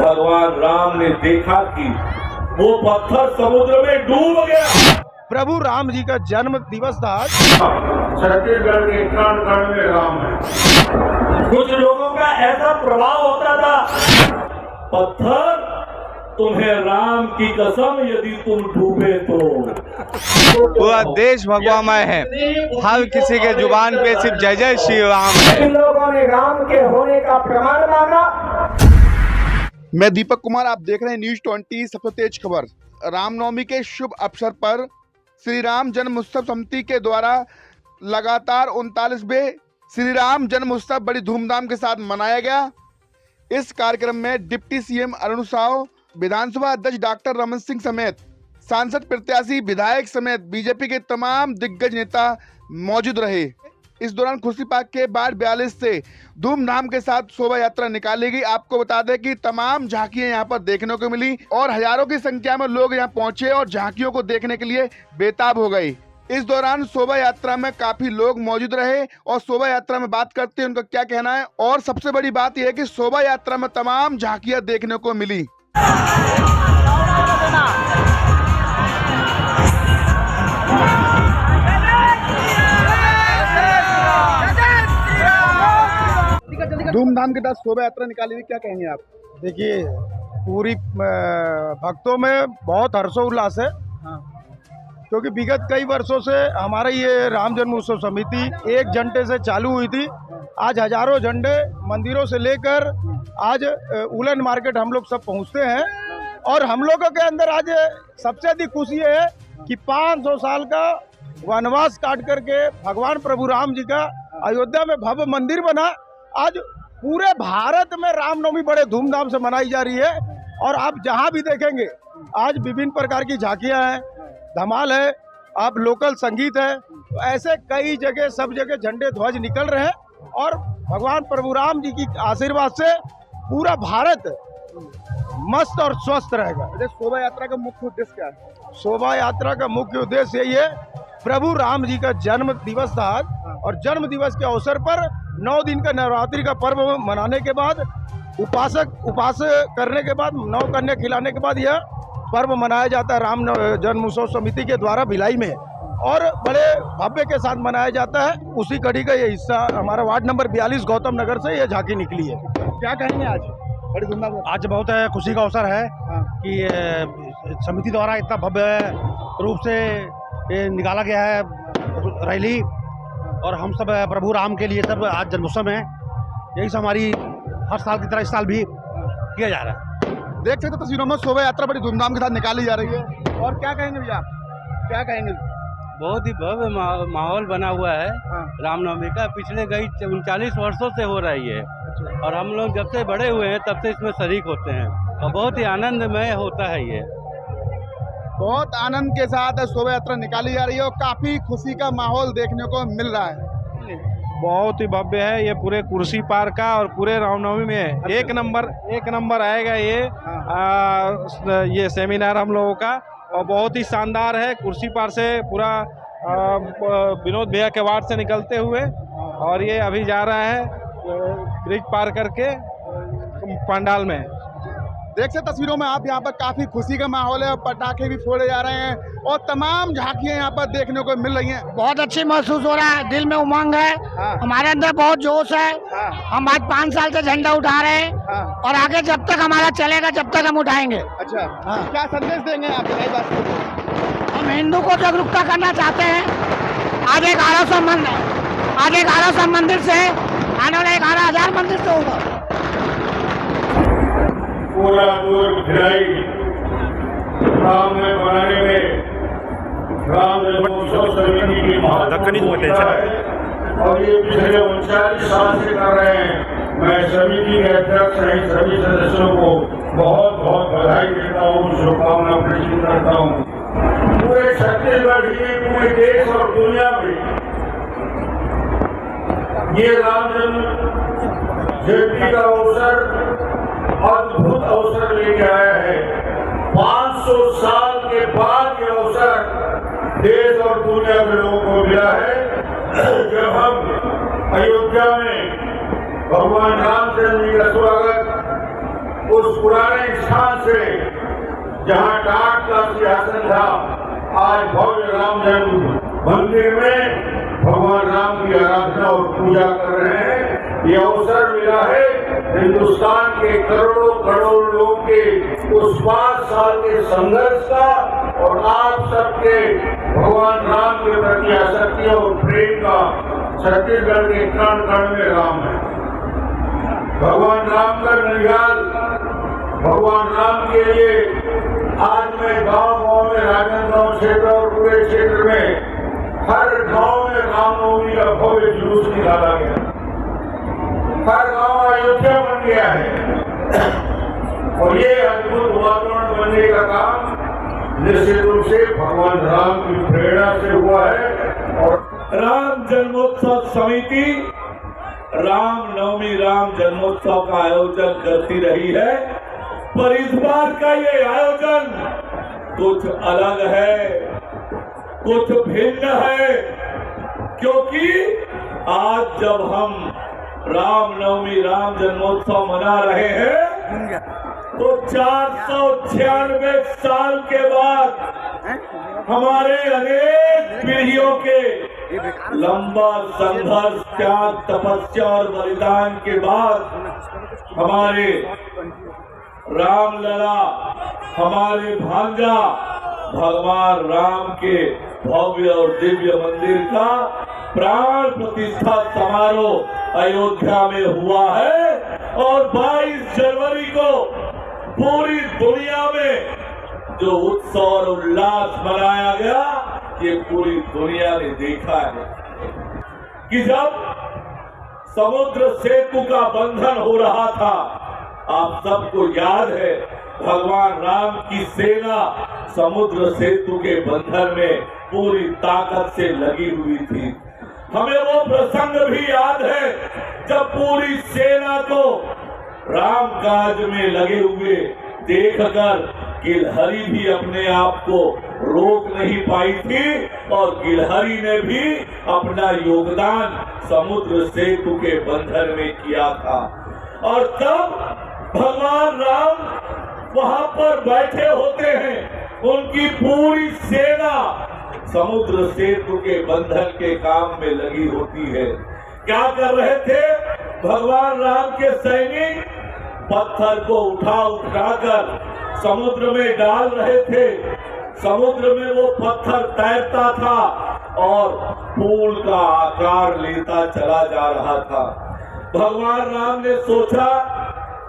भगवान राम ने देखा कि वो पत्थर समुद्र में डूब गया। प्रभु राम जी का जन्म दिवस था आज। छत्तीसगढ़ के कण कण में राम है। कुछ लोगों का ऐसा प्रभाव होता था, पत्थर तुम्हें राम की कसम यदि तुम डूबे तो। पूरा देश भगवामय है, हर किसी के जुबान पे सिर्फ जय जय श्री राम है। इन लोगों ने राम के होने का प्रमाण मांगा। मैं दीपक कुमार, आप देख रहे हैं न्यूज 20 सबसे तेज खबर। रामनवमी के शुभ अवसर पर श्री राम जन्म उत्सव समिति के द्वारा लगातार 39वें श्री राम जन्म उत्सव बड़ी धूमधाम के साथ मनाया गया। इस कार्यक्रम में डिप्टी सीएम अरुण साव, विधानसभा अध्यक्ष डॉक्टर रमन सिंह समेत सांसद, प्रत्याशी, विधायक समेत बीजेपी के तमाम दिग्गज नेता मौजूद रहे। इस दौरान खुर्सी पार्क के वार्ड 42 से धूमधाम के साथ शोभा यात्रा निकाली गई। आपको बता दें कि तमाम झांकियां यहां पर देखने को मिली और हजारों की संख्या में लोग यहां पहुंचे और झांकियों को देखने के लिए बेताब हो गए। इस दौरान शोभा यात्रा में काफी लोग मौजूद रहे और शोभा यात्रा में बात करते हैं उनका क्या कहना है। और सबसे बड़ी बात यह है कि शोभा यात्रा में तमाम झांकियां देखने को मिली। धूमधाम के साथ शोभा यात्रा निकाली हुई, क्या कहेंगे आप? देखिए, पूरी भक्तों में बहुत हर्षोल्लास है। क्योंकि विगत कई वर्षों से हमारा ये राम जन्म उत्सव समिति 1 झंडे से चालू हुई थी। आज हजारों झंडे मंदिरों से लेकर आज उलन मार्केट हम लोग सब पहुंचते हैं। और हम लोगों के अंदर आज सबसे अधिक खुशी है कि 500 साल का वनवास काट करके भगवान प्रभु राम जी का अयोध्या में भव्य मंदिर बना। आज पूरे भारत में रामनवमी बड़े धूमधाम से मनाई जा रही है। और आप जहां भी देखेंगे आज विभिन्न प्रकार की झांकियां हैं, धमाल है, आप लोकल संगीत है, तो ऐसे कई जगह सब जगह झंडे ध्वज निकल रहे हैं। और भगवान प्रभु राम जी की आशीर्वाद से पूरा भारत मस्त और स्वस्थ रहेगा। शोभा यात्रा का मुख्य उद्देश्य क्या है? शोभा यात्रा का मुख्य उद्देश्य यही है, प्रभु राम जी का जन्म दिवस था आज। और जन्म दिवस के अवसर पर 9 दिन का नवरात्रि का पर्व मनाने के बाद उपास करने के बाद 9 कन्या खिलाने के बाद यह पर्व मनाया जाता है राम जन्म उत्सव समिति के द्वारा भिलाई में। और बड़े भव्य के साथ मनाया जाता है। उसी कड़ी का ये हिस्सा हमारा वार्ड नंबर 42 गौतम नगर से ये झांकी निकली है। क्या कहेंगे आज? बड़ी धूमधाम। आज बहुत खुशी का अवसर है कि समिति द्वारा इतना भव्य रूप से निकाला गया है रैली। और हम सब प्रभु राम के लिए सब आज जन्मोत्सव है, यही सब हमारी हर साल की तरह इस साल भी किया जा रहा है। देख सकते तस्वीरों में शोभा यात्रा बड़ी धूमधाम के साथ निकाली जा रही है। और क्या कहेंगे भैया, क्या कहेंगे? बहुत ही भव्य माहौल बना हुआ है रामनवमी का। पिछले कई 39 वर्षों से हो रही है और हम लोग जब से बड़े हुए हैं तब से इसमें शरीक होते हैं और बहुत ही आनंदमय होता है। ये बहुत आनंद के साथ शोभा यात्रा निकाली जा रही है और काफी खुशी का माहौल देखने को मिल रहा है। बहुत ही भव्य है ये पूरे कुर्सी पार्क का और पूरे रामनवमी में एक नंबर आएगा ये सेमिनार हम लोगों का। और बहुत ही शानदार है। कुर्सी पार्क से पूरा विनोद भैया के वार्ड से निकलते हुए और ये अभी जा रहा है ब्रिज पार करके पंडाल में। देख सकते तस्वीरों में आप, यहाँ पर काफी खुशी का माहौल है और पटाखे भी फोड़े जा रहे हैं और तमाम झांकियां यहाँ पर देखने को मिल रही हैं। बहुत अच्छी महसूस हो रहा है, दिल में उमंग है। हमारे अंदर बहुत जोश है। हम आज 5 साल से झंडा उठा रहे हैं और आगे जब तक हमारा चलेगा जब तक हम उठाएंगे। अच्छा, क्या संदेश देंगे आप? हम हिंदू को जागरूकता करना चाहते हैं। आज 1100 मंदिर से आने वाले 11,000 मंदिर से होगा। पूरा दुर्ग भिलाई राम में बनाने में राम जन्मोत्सव समिति की महत्वपूर्ण है और ये पिछले 39 साल से कर रहे हैं। मैं समिति के अध्यक्ष सहित सभी सदस्यों को बहुत बहुत बधाई देता हूँ, शुभकामना प्रेषित करता हूँ। पूरे छत्तीसगढ़ ही, पूरे देश और दुनिया में ये राम जन्म जयंती का अवसर अद्भुत अवसर लेके आया है। 500 साल के बाद ये अवसर देश और दुनिया के लोगों को मिला है जब हम अयोध्या में भगवान रामचंद्र जी का स्वागत उस पुराने स्थान से जहां टाट का सिंहासन था, आज भव्य राम जन्म मंदिर में भगवान राम की आराधना और पूजा कर रहे हैं। ये अवसर मिला है हिंदुस्तान के करोड़ों करोड़ लोगों के उस 5 साल के संघर्ष का और आप सबके भगवान राम के प्रति आसक्ति और प्रेम का। छत्तीसगढ़ के कण कण में राम है। भगवान राम का निर्याल भगवान राम के लिए आज मैं गांव-गांव में राजनांदगांव क्षेत्र और पूरे क्षेत्र में हर गांव में रामनवमी का भव्य जुलूस निकाला गया। हर गांव अयोध्या बन गया है और ये अद्भुत वातावरण बनने का काम निश्चित रूप से भगवान राम की प्रेरणा से हुआ है। और राम जन्मोत्सव समिति रामनवमी राम जन्मोत्सव का आयोजन करती रही है, पर इस बार का ये आयोजन कुछ अलग है, कुछ भिन्न है, क्योंकि आज जब हम रामनवमी राम जन्मोत्सव मना रहे हैं तो 496 साल के बाद हमारे अनेक पीढ़ियों के लंबा संघर्ष, त्याग, तपस्या और बलिदान के बाद हमारे रामलला, हमारे भांजा भगवान राम के भव्य और दिव्य मंदिर का प्राण प्रतिष्ठा समारोह अयोध्या में हुआ है। और 22 जनवरी को पूरी दुनिया में जो उत्सव और उल्लास मनाया गया, ये पूरी दुनिया ने देखा है कि जब समुद्र सेतु का बंधन हो रहा था, आप सबको याद है भगवान राम की सेना समुद्र सेतु के बंधन में पूरी ताकत से लगी हुई थी। हमें वो प्रसंग भी याद है जब पूरी सेना को राम काज में लगे हुए देखकर गिलहरी भी अपने आप को रोक नहीं पाई थी और गिलहरी ने भी अपना योगदान समुद्र सेतु के बंधन में किया था। और तब भगवान राम वहां पर बैठे होते हैं, उनकी पूरी सेना समुद्र सेतु के बंधन के काम में लगी होती है। क्या कर रहे थे भगवान राम के सैनिक? पत्थर को उठाकर समुद्र में डाल रहे थे। समुद्र में वो पत्थर तैरता था और फूल का आकार लेता चला जा रहा था। भगवान राम ने सोचा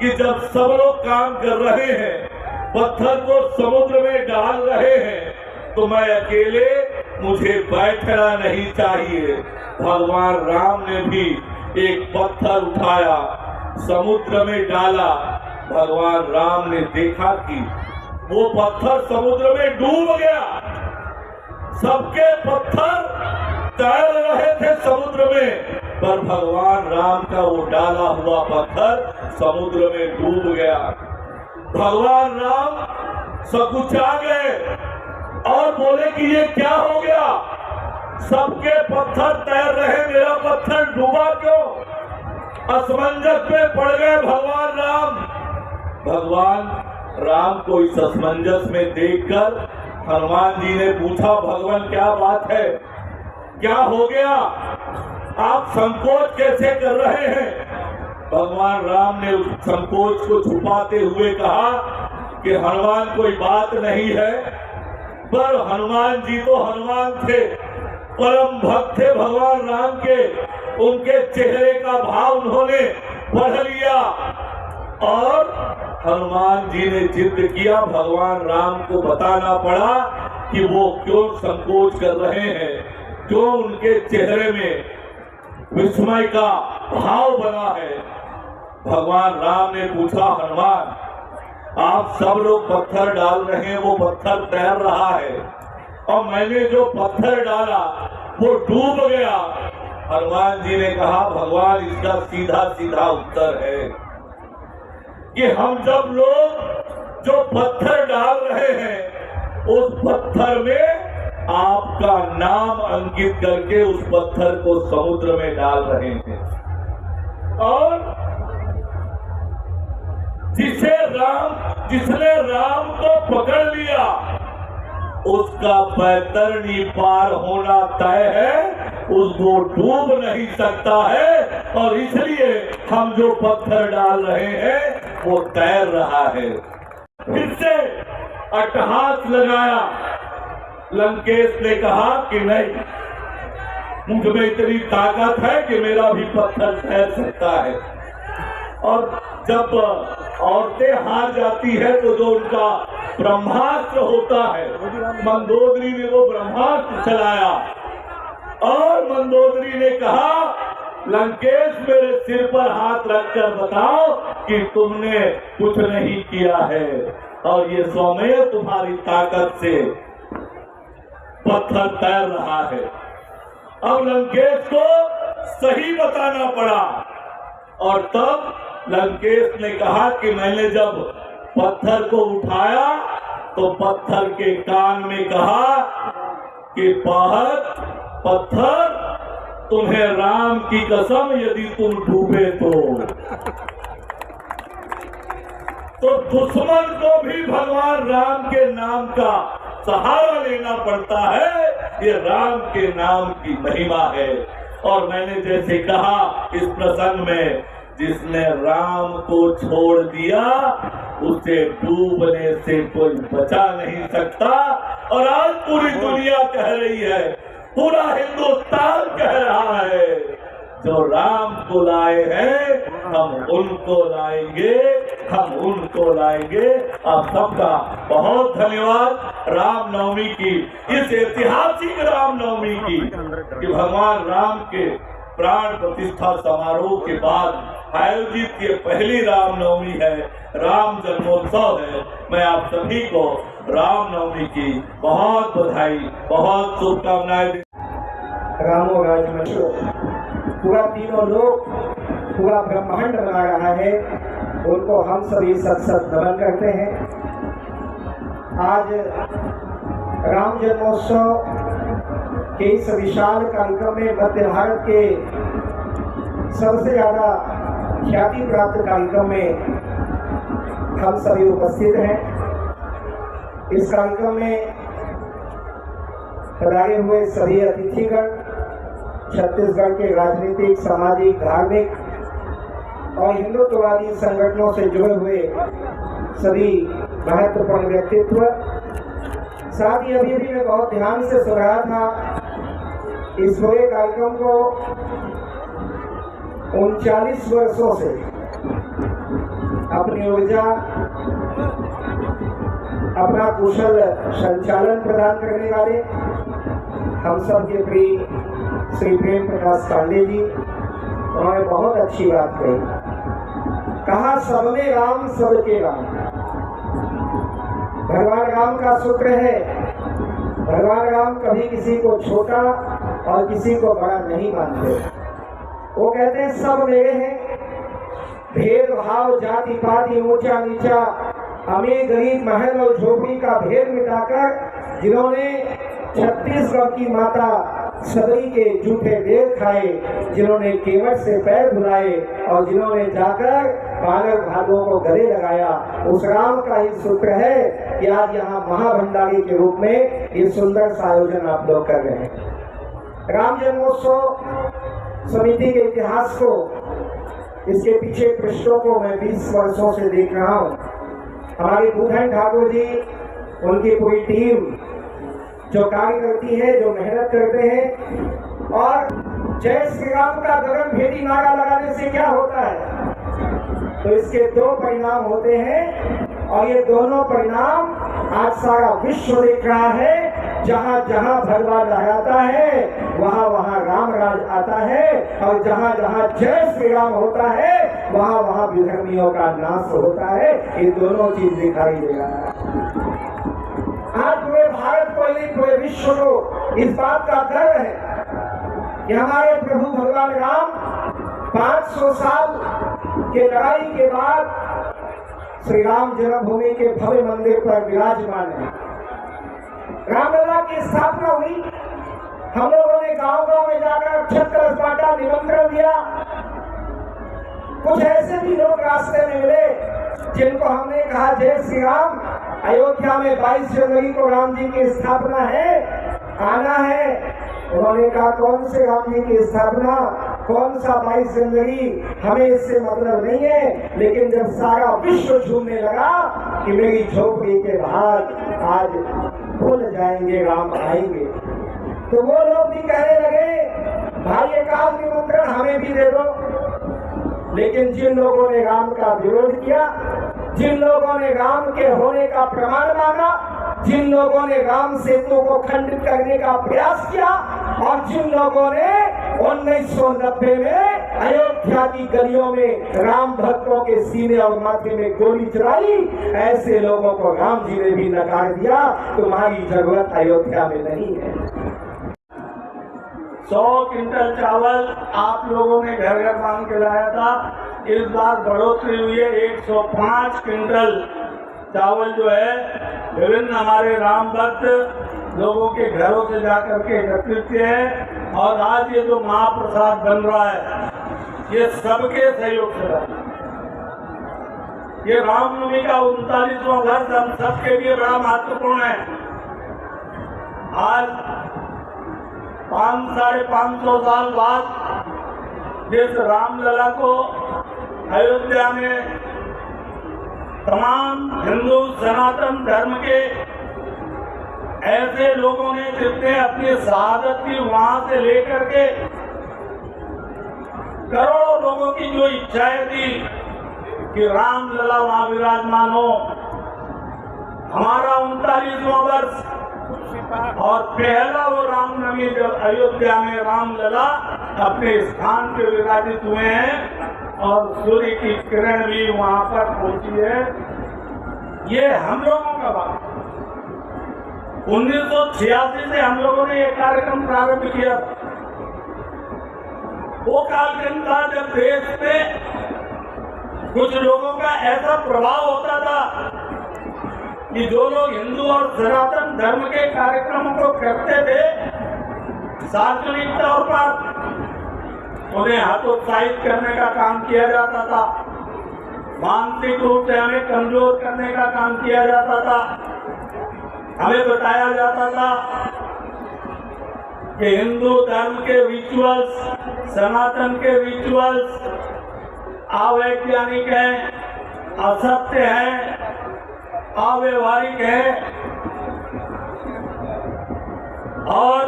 कि जब सब लोग काम कर रहे हैं, पत्थर को समुद्र में डाल रहे हैं, तो मैं अकेले, मुझे बैठना नहीं चाहिए। भगवान राम ने भी एक पत्थर उठाया, समुद्र में डाला। भगवान राम ने देखा कि वो पत्थर समुद्र में डूब गया। सबके पत्थर तैर रहे थे समुद्र में, पर भगवान राम का वो डाला हुआ पत्थर समुद्र में डूब गया। भगवान राम सकुचा गए और बोले कि ये क्या हो गया? सबके पत्थर तैर रहे, मेरा पत्थर डूबा क्यों? असमंजस में पड़ गए भगवान राम। भगवान राम को इस असमंजस में देखकर हनुमान जी ने पूछा, भगवान क्या बात है, क्या हो गया? आप संकोच कैसे कर रहे हैं? भगवान राम ने उस संकोच को छुपाते हुए कहा कि हनुमान कोई बात नहीं है। पर हनुमान जी तो हनुमान थे, परम भक्त थे भगवान राम के। उनके चेहरे का भाव उन्होंने पढ़ लिया और हनुमान जी ने जिद किया। भगवान राम को बताना पड़ा कि वो क्यों संकोच कर रहे हैं, क्यों उनके चेहरे में विस्मय का भाव बना है। भगवान राम ने पूछा, हनुमान आप सब लोग पत्थर डाल रहे हैं, वो पत्थर तैर रहा है और मैंने जो पत्थर डाला वो डूब गया। हनुमान जी ने कहा, भगवान इसका सीधा सीधा उत्तर है कि हम जब लोग जो पत्थर डाल रहे हैं, उस पत्थर में आपका नाम अंकित करके उस पत्थर को समुद्र में डाल रहे हैं। और जिसने राम को पकड़ लिया उसका बैतरणी पार होना तय है, उसको डूब नहीं सकता है। और इसलिए हम जो पत्थर डाल रहे हैं वो तैर रहा है। फिर से अट्टहास लगाया। लंकेश ने कहा कि नहीं, मुझ में इतनी ताकत है कि मेरा भी पत्थर तैर सकता है। और जब औरतें हार जाती है तो जो उनका ब्रह्मास्त्र होता है, मंदोदरी ने वो ब्रह्मास्त्र चलाया और मंदोदरी ने कहा, लंकेश मेरे सिर पर हाथ रखकर बताओ कि तुमने कुछ नहीं किया है और ये स्वमेव तुम्हारी ताकत से पत्थर तैर रहा है। अब लंकेश को सही बताना पड़ा और तब लंकेश ने कहा कि मैंने जब पत्थर को उठाया तो पत्थर के कान में कहा कि पाहत पत्थर, तुम्हें राम की कसम यदि तुम डूबे तो दुश्मन को भी भगवान राम के नाम का सहारा लेना पड़ता है। ये राम के नाम की महिमा है। और मैंने जैसे कहा इस प्रसंग में, जिसने राम को छोड़ दिया उसे डूबने से कोई बचा नहीं सकता। और आज पूरी दुनिया कह रही है, पूरा हिंदुस्तान कह रहा है, जो राम को लाए हैं हम उनको लाएंगे, हम उनको लाएंगे। आप सबका बहुत धन्यवाद रामनवमी की, इस ऐतिहासिक रामनवमी की, कि भगवान राम के प्राण प्रतिष्ठा समारोह के बाद आयोजित ये पहली रामनवमी है, राम जन्मोत्सव है। मैं आप सभी को रामनवमी की बहुत बधाई, बहुत शुभकामनाएं देता हूं। रामो राजमंशो पूरा तीनों लोग, पूरा ब्रह्मांड बना रहा है, उनको हम सभी सत सत नमन करते हैं। आज राम जन्मोत्सव के इस विशाल कार्यक्रम में मध्य भारत के सबसे ज्यादा ख्याति प्राप्त कार्यक्रम में हम सभी उपस्थित हैं। इस कार्यक्रम में पधारे हुए सभी अतिथिगण, छत्तीसगढ़ के राजनीतिक, सामाजिक, धार्मिक और हिंदुत्ववादी संगठनों से जुड़े हुए सभी महत्वपूर्ण व्यक्तित्व, साथ ही अभी मैं बहुत ध्यान से सुन रहा था इस पूरे कार्यक्रम को 39 वर्षों से अपनी ऊर्जा, अपना कुशल संचालन प्रदान करने वाले हम सब के प्रिय श्री प्रेम प्रकाश पांडे जी, उन्होंने बहुत अच्छी बात कही। कहा सब में राम, सबके राम। भगवान राम का सूत्र है, भगवान राम कभी किसी को छोटा और किसी को बड़ा नहीं मानते। वो कहते हैं सब मेरे हैं, भेदभाव, जाति पाति, ऊंचा नीचा, अमीर गरीब, महल और झोपड़ी का भेद मिटाकर जिन्होंने छत्तीसगढ़ की माता सबरी के जूठे बेर खाए, जिन्होंने केवट से पैर धुलाए और जिन्होंने जाकर बानर भागों को गले लगाया, उस राम का ही सूत्र है कि आज यहाँ महाभंडारी के रूप में ये सुंदर सा आयोजन आप लोग कर रहे हैं। राम जन्मोत्सव समिति के इतिहास को, इसके पीछे पृष्ठों को मैं 20 वर्षों से देख रहा हूँ। हमारे भूधन ठाकुर जी, उनकी पूरी टीम जो कार्य करती है, जो मेहनत करते हैं। और जय श्री राम का गगन भेदी नारा लगाने से क्या होता है, तो इसके दो परिणाम होते हैं और ये दोनों परिणाम आज सारा विश्व देख रहा है। जहाँ जहाँ भगवान लहराता है वहाँ वहाँ राम राज आता है, और जहाँ जहाँ जय श्री राम होता है वहाँ वहाँ विधर्मियों का नाश होता है। ये दोनों चीज दिखाई दे रहा है। आज पूरे भारत को, पूरे विश्व को इस बात का गर्व है कि हमारे प्रभु भगवान राम 500 साल के लड़ाई के बाद श्री राम जन्मभूमि के भव्य मंदिर पर विराजमान है। रामलला की स्थापना हुई, हम लोगों ने गांव गांव में जाकर अक्षत कलश बांटा, निमंत्रण दिया। कुछ ऐसे भी लोग रास्ते में मिले जिनको हमने कहा जय श्री राम, अयोध्या में 22 जनवरी को राम जी की स्थापना है, आना है। उन्होंने कहा कौन से राम जी की स्थापना, कौन सा 22 जनवरी, हमें इससे मतलब नहीं है। लेकिन जब सारा विश्व झूमने लगा कि मेरी झोपड़ी के बाहर आज भूल जाएंगे राम आएंगे, तो वो लोग भी कहने लगे भाई एक आध निमंत्रण हमें भी दे दो। लेकिन जिन लोगों ने राम का विरोध किया, जिन लोगों ने राम के होने का प्रमाण मांगा, जिन लोगों ने राम सेतु को खंडित करने का प्रयास किया, और जिन लोगों ने 1990 में अयोध्या की गलियों में राम भक्तों के सीने और माथे में गोली चलाई, ऐसे लोगों को राम जी ने भी नकार दिया, तुम्हारी जरूरत अयोध्या में नहीं है। 100 क्विंटल चावल आप लोगों ने घर घर मांग के लाया था, इस बार बढ़ोतरी हुई है, 105 क्विंटल चावल जो है विभिन्न हमारे राम भक्त लोगों के घरों से जाकर के एकत्रित किए हैं। और आज ये जो महाप्रसाद बन रहा है, ये सबके सहयोग से बना। ये रामनवमी का 39वां वर्ष हम सबके लिए बड़ा महत्वपूर्ण है। आज 500-550 साल बाद जिस रामलला को अयोध्या में तमाम हिंदू सनातन धर्म के ऐसे लोगों ने जिसने अपनी शहादत की वहां से लेकर के करोड़ों लोगों की जो इच्छाएं थी कि रामलला वहां विराजमान हो, हमारा 39वां वर्ष और पहला वो रामनवमी जब अयोध्या में रामलला अपने स्थान पे विराजित हुए हैं और सूर्य की किरण भी वहां पर पहुंची है, ये हम लोगों का बात। 1986 से हम लोगों ने ये कार्यक्रम प्रारंभ किया। वो कालखंड था जब देश में कुछ लोगों का ऐसा प्रभाव होता था कि जो लोग हिंदू और सनातन धर्म के कार्यक्रमों को करते थे, सार्वजनिक तौर पर उन्हें हतोत्साहित करने का काम किया जाता था, मानसिक रूप से हमें कमजोर करने का काम किया जाता था। हमें बताया जाता था कि हिंदू धर्म के रिचुअल्स, सनातन के रिचुअल्स अवैज्ञानिक हैं, असत्य हैं, अव्यवहारिक है। और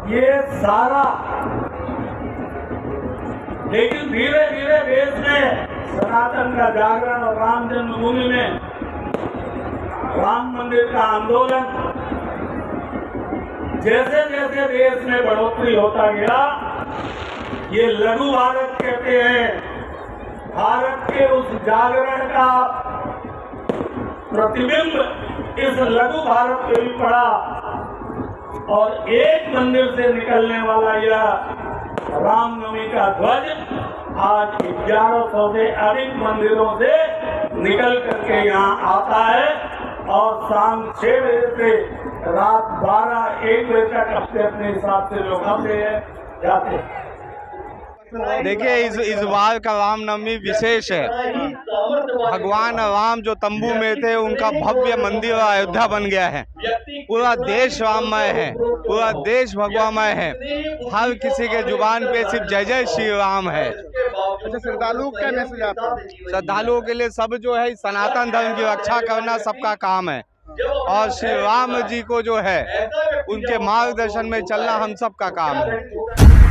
ये सारा, लेकिन धीरे धीरे देश में सनातन का जागरण और राम जन्मभूमि में राम मंदिर का आंदोलन जैसे जैसे देश में बढ़ोतरी होता गया, ये लघु भारत कहते हैं, भारत के उस जागरण का प्रतिबिंब इस लघु भारत पे भी पड़ा। और एक मंदिर से निकलने वाला यह रामनवमी का ध्वज आज 1100 से अधिक मंदिरों से निकल करके यहाँ आता है और शाम 6 बजे से रात 12-1 बजे तक अपने हिसाब से लोग आते हैं, जाते हैं। देखिए इस बार का रामनवमी विशेष है। भगवान राम जो तंबू में थे, उनका भव्य मंदिर अयोध्या बन गया है। पूरा देश राममय है, पूरा देश भगवामय है। हर किसी के जुबान पे सिर्फ जय जय श्री राम है। अच्छा, श्रद्धालुओं का मैसेज आपका? श्रद्धालुओं के लिए सब जो है सनातन धर्म की रक्षा करना सबका काम है, और श्री राम जी को जो है उनके मार्गदर्शन में चलना हम सबका काम है।